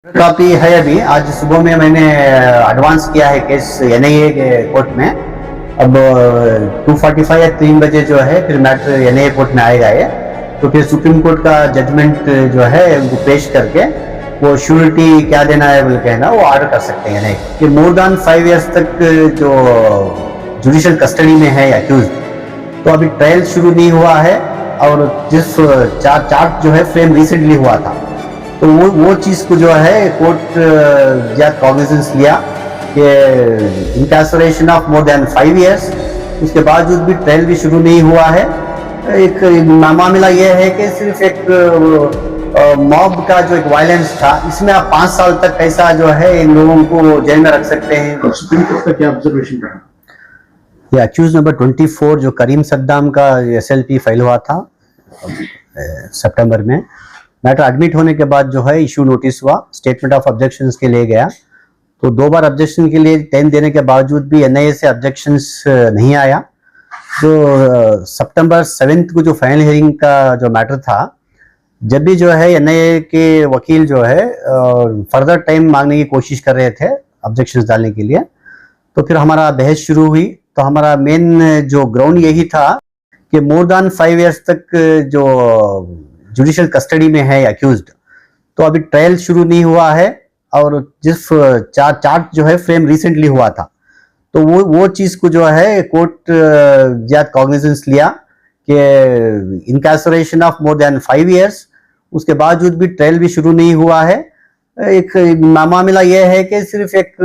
Copy है अभी। आज सुबह में मैंने एडवांस किया है केस एनआईए के कोर्ट में। अब 2:45 या 3 बजे जो है फिर मैटर एनआईए कोर्ट में आएगा ये। तो फिर सुप्रीम कोर्ट का जजमेंट जो है उनको पेश करके वो श्योरिटी क्या देना है बोल के ना वो ऑर्डर कर सकते हैं एनआईए कि मोर देन 5 इयर्स तक जो जुडिशियल कस्टडी में है अक्यूज। तो अभी ट्रायल शुरू नहीं हुआ है और जिस चार्ज जो है फ्रेम रिसेंटली हुआ था तो वो चीज को जो है कोर्ट ज्यादा कॉग्निजेंस लिया कि इनकासरेशन ऑफ मोर देन 5 इयर्स। उसके बावजूद भी ट्रायल भी शुरू नहीं हुआ है। एक मामला यह है कि सिर्फ एक मॉब का जो एक वायलेंस था इसमें आप 5 साल तक कैसा जो है इन लोगों को जेल में रख सकते हैं। सुप्रीम कोर्ट का क्या ऑब्जर्वेशन रहा? ये अक्यूज नंबर 24 जो करीम सद्दाम का SLP फाइल हुआ था सितंबर में। मैटर एडमिट होने के बाद जो है इशू नोटिस हुआ, स्टेटमेंट ऑफ ऑब्जेक्शंस के लिए गया। तो 2 बार ऑब्जेक्शन के लिए टाइम देने के बावजूद भी एनआईए से ऑब्जेक्शंस नहीं आया। जो सितंबर 7 को जो फाइनल हियरिंग का जो मैटर था, जब भी जो है एनआईए के वकील जो है फर्दर टाइम मांगने की कोशिश कर रहे थे ऑब्जेक्शंस डालने के लिए, तो फिर हमारा बहस शुरू हुई। तो हमारा मेन जो ग्राउंड यही था कि मोर देन 5 इयर्स तक जो जुडिशियल कस्टडी में है अक्यूज्ड। तो अभी ट्रायल शुरू नहीं हुआ है और जिस चार्ज जो है फ्रेम रिसेंटली हुआ था तो वो चीज को जो है कोर्ट ज्यादा कॉग्निजेंस लिया कि इनकासरेशन ऑफ मोर देन 5 इयर्स। उसके बावजूद भी ट्रायल भी शुरू नहीं हुआ है। एक मामला यह है कि सिर्फ एक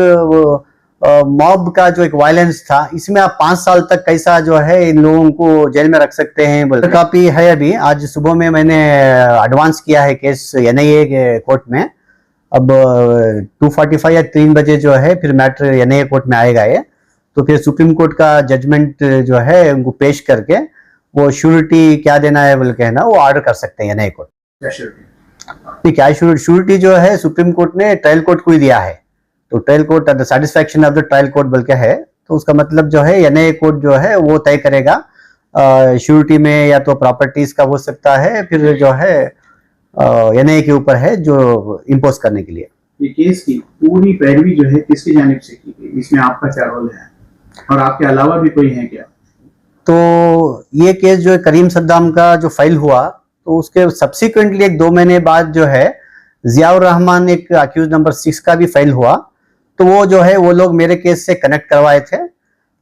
मॉब का जो एक वायलेंस था इसमें आप 5 साल तक कैसा जो है इन लोगों को जेल में रख सकते हैं बोल कॉपी है अभी। आज सुबह में मैंने एडवांस किया है केस एनआईए के कोर्ट में। अब 2:45 या 3 बजे जो है फिर मैटर एनआईए कोर्ट में आएगा ये। तो फिर सुप्रीम कोर्ट का जजमेंट जो है उनको पेश करके वो श्योरिटी क्या देना है बोल के ना वो ऑर्डर कर सकते हैं एनआईए कोर्ट। क्या श्योरिटी जो है सुप्रीम कोर्ट ने ट्रायल कोर्ट को ही दिया है। तो trial court the satisfaction of the trial court बोल के है। तो उसका मतलब जो है एनआईए कोर्ट जो है वो तय करेगा श्योरिटी में या तो प्रॉपर्टीज का हो सकता है, फिर जो है एनआईए के ऊपर है जो इम्पोज करने के लिए। ये केस की पूरी पैरवी जो है किसकी जानिब से की गई, इसमें आपका क्या रोल है और आपके अलावा भी कोई है क्या? तो ये केस जो है करीम सद्दाम का जो फाइल हुआ तो उसके सब्सिक्वेंटली एक 2 महीने बाद जो है जियाउर रहमान एक अक्यूज नंबर 6 का भी फाइल हुआ। तो वो जो है वो लोग मेरे केस से कनेक्ट करवाए थे,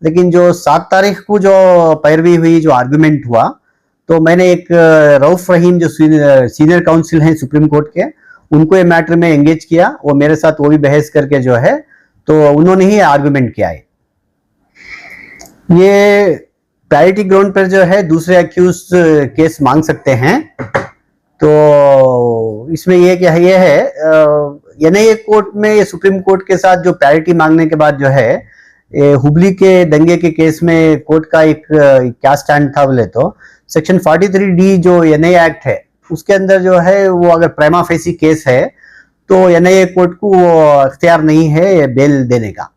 लेकिन जो 7 तारीख को जो पैरवी हुई जो आर्गुमेंट हुआ तो मैंने एक रऊफ रहीम जो सीनियर काउंसिल हैं सुप्रीम कोर्ट के उनको ये मैटर में एंगेज किया। वो मेरे साथ वो भी बहस करके जो है तो उन्होंने ही आर्गुमेंट किया है। ये प्रायोरिटी ग्राउंड पर जो है दूसरे अक्यूज केस मांग सकते हैं। तो इसमें ये है एनआईए कोर्ट में ये सुप्रीम कोर्ट के साथ जो प्रायोरिटी मांगने के बाद जो है हुबली के दंगे के केस में कोर्ट का एक क्या स्टैंड था बोले तो सेक्शन 43D जो एनआईए एक्ट है उसके अंदर जो है वो अगर प्राइमा फेसी केस है तो एनआईए कोर्ट को अख्तियार नहीं है बेल देने का।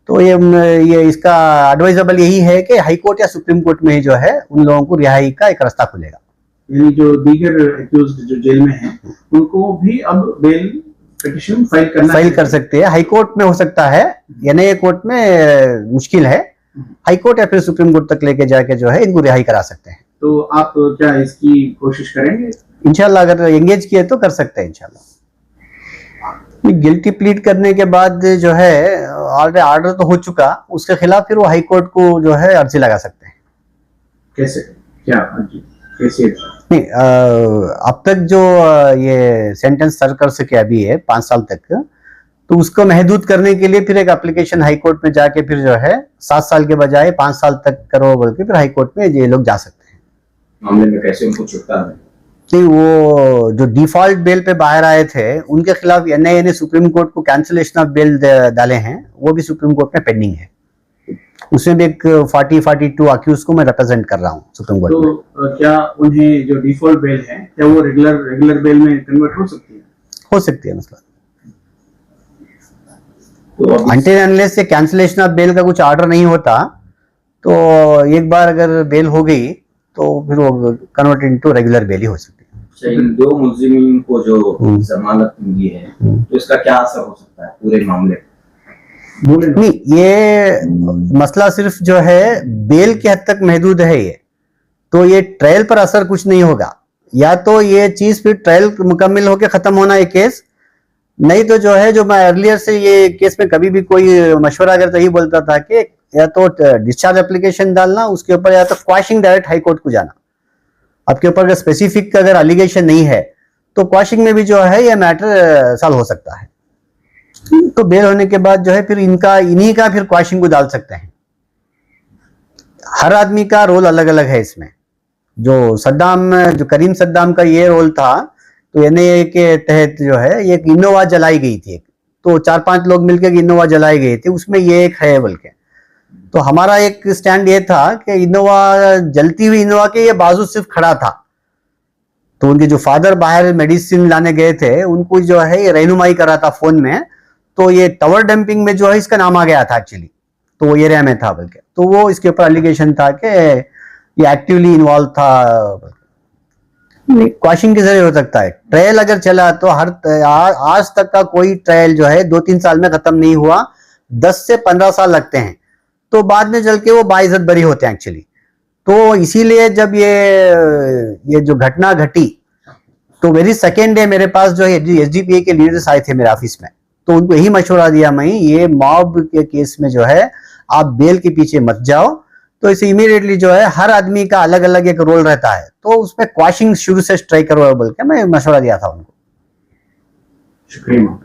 तो ये इसका एडवाइजेबल यही है कि हाई कोर्ट या सुप्रीम कोर्ट में ही जो है उन लोगों को रिहाई का एक रास्ता खुलेगा। यानी जो दीगर एक्यूज्ड जो जेल में हैं उनको भी अब बेल पिटीशन फाइल कर सकते हैं। हाई कोर्ट में हो सकता है, एनआईए कोर्ट में मुश्किल है। हाई कोर्ट या फिर सुप्रीम कोर्ट तक लेके जाके जो है इनको रिहाई करा सकते हैं। तो आप क्या इसकी कोशिश करेंगे? इंशाल्लाह अगर एंगेज किए तो कर सकते हैं इंशाल्लाह। गिल्टी प्लीड करने के बाद जो है ऑलरेडी ऑर्डर तो हो चुका, उसके खिलाफ फिर वो हाई कोर्ट को जो है अर्जी लगा सकते हैं। कैसे क्या अर्जी कैसे? नहीं अब तक जो ये सेंटेंस सर्व कर सके अभी है 5 साल तक, तो उसको महदूद करने के लिए फिर एक एप्लीकेशन हाई कोर्ट में जाके फिर जो है 7 साल के बजाय 5 साल तक करो बोल के फिर हाई कोर्ट में ये लोग जा सकते हैं। मामले में कैसे उनको छुटता है? नहीं, वो जो डिफॉल्ट बेल पे बाहर आए थे उनके खिलाफ एनआईए ने सुप्रीम कोर्ट को कैंसिलेशन ऑफ बेल डाले हैं, वो भी सुप्रीम कोर्ट में पेंडिंग है। उसमें भी एक 42 अक्यूज को मैं रिप्रेजेंट कर रहा हूँ सुप्रीम कोर्ट में। तो क्या उन्हें जो डिफॉल्ट बेल है क्या वो रेगुलर बेल में कन्वर्ट हो सकती है? हो सकती है मसला। तो अनटिल अनलेस से कैंसिलेशन ऑफ बेल का कुछ ऑर्डर नहीं होता तो एक बार अगर बेल हो गई तो फिर वो कन्वर्ट इनटू रेगुलर बेल ही हो सकती है। अच्छा, इन दो मुलजिमीन को जो जमानत मिली है तो इसका क्या असर हो सकता है पूरे मामले पर? बोले ना। नहीं, ये मसला सिर्फ जो है बेल के हद तक महदूद है ये, तो ये ट्रायल पर असर कुछ नहीं होगा। या तो ये चीज फिर ट्रायल मुकम्मल होकर खत्म होना है केस, नहीं तो जो है, जो मैं अर्लियर से ये केस में कभी भी कोई मशवरा करता ही बोलता था कि या तो डिस्चार्ज एप्लीकेशन डालना, उसके ऊपर या तो क्वाशिंग डायरेक्ट हाई कोर्ट को जाना। आपके ऊपर अगर स्पेसिफिक अगर एलिगेशन नहीं है तो क्वाशिंग में भी जो है ये मैटर सॉल्व हो सकता है। तो बेल होने के बाद जो है फिर इन्हीं का फिर क्वाशिंग को डाल सकते हैं। हर आदमी का रोल अलग अलग है इसमें। जो करीम सद्दाम का ये रोल था, तो एनआईए के तहत जो है एक इनोवा जलाई गई थी, तो 4-5 लोग मिलकर इनोवा जलाई गई थी, उसमें ये एक है बोल के। तो हमारा एक स्टैंड ये था कि इनोवा, जलती हुई इनोवा के ये बाजू सिर्फ खड़ा था, तो उनके जो फादर बाहर मेडिसिन लाने गए थे उनको जो है ये रहनुमाई कर रहा था फोन में, तो ये टावर डंपिंग में जो है इसका नाम आ गया था एक्चुअली, तो वो एरिया में था बोल के, तो वो इसके ऊपर एलिगेशन था कि ये एक्टिवली इन्वॉल्व था। क्वाशिंग के जरिए हो सकता है। ट्रायल अगर चला तो आज तक का कोई ट्रायल जो है 2-3 साल में खत्म नहीं हुआ, 10 से 15 साल लगते हैं, तो बाद में चल के वो बाइज्जत बरी होते हैं एक्चुअली। तो इसीलिए जब ये जो घटना घटी, तो वेरी सेकेंड डे मेरे पास जो है एसडीपीए के लीडर्स आए थे मेरे ऑफिस में, तो उनको यही मशवरा दिया मैं, ये मॉब के केस में जो है आप बेल के पीछे मत जाओ। तो इसे इमीडिएटली जो है हर आदमी का अलग अलग एक रोल रहता है, तो उसमें क्वाशिंग शुरू से ट्राई करो बोल के मैं मशवरा दिया था उनको। शुक्रिया।